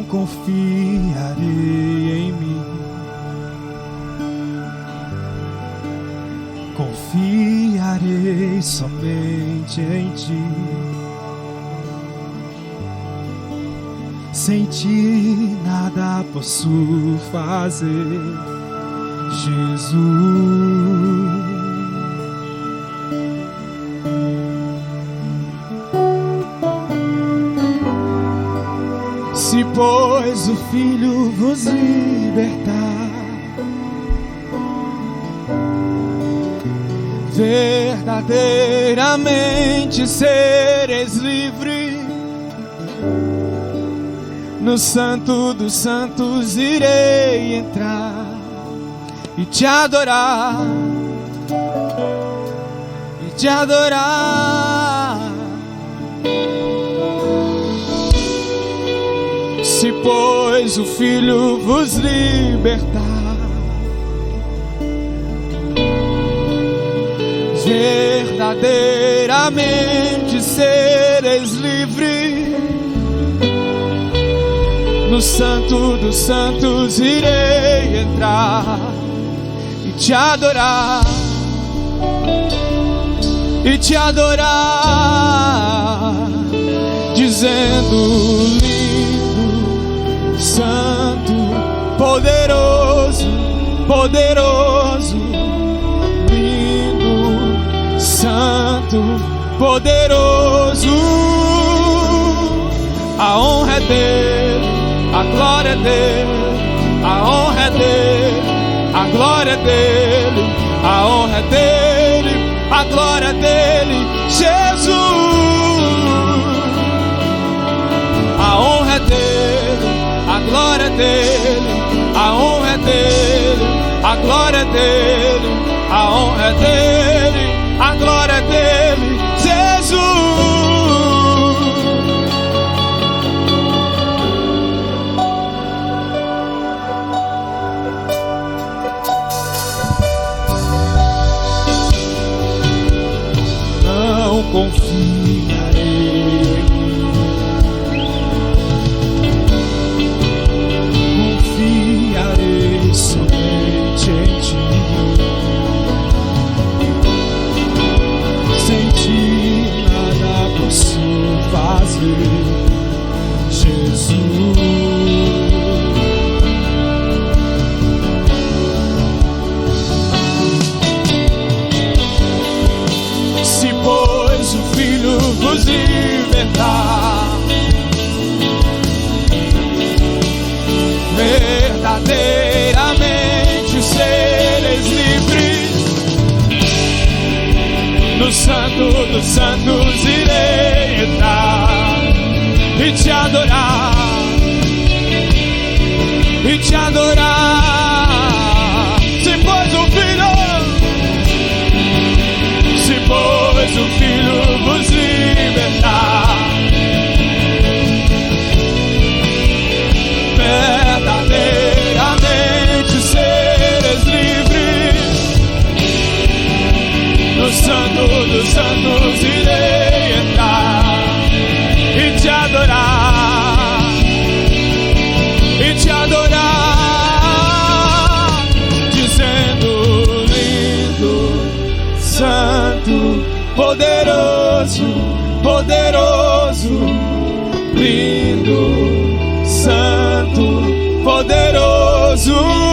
confiarei em mim. Confiarei somente em ti. Sem ti nada posso fazer, Jesus. Se pois o Filho vos libertar, verdadeiramente sereis livre. No Santo dos Santos irei entrar e te adorar, e te adorar. Se pois o Filho vos libertar, verdadeiramente sereis livre. No Santo dos Santos irei entrar e te adorar, e te adorar, dizendo: lindo, santo, poderoso, poderoso, lindo, santo, poderoso. A honra é dele, a glória é dele, a honra é dele, a glória é dele, a honra é dele, a glória é dele, Jesus. A honra é dele, a glória é dele, a honra é dele, a glória é dele, a honra é dele, a glória é dele, Jesus. Confiarei em mim, confiarei somente em ti. Sem ti nada posso fazer, Jesus. Vos libertar, verdadeiramente sereis livres. No Santo dos Santos irei entrar e te adorar, e te adorar. Se pois o Filho, se pois o Filho vos libertar, verdadeiramente sereis livres. No Santo dos Santos irei entrar e te adorar, e te adorar, dizendo: lindo, santo, poderoso, poderoso, lindo, santo, poderoso.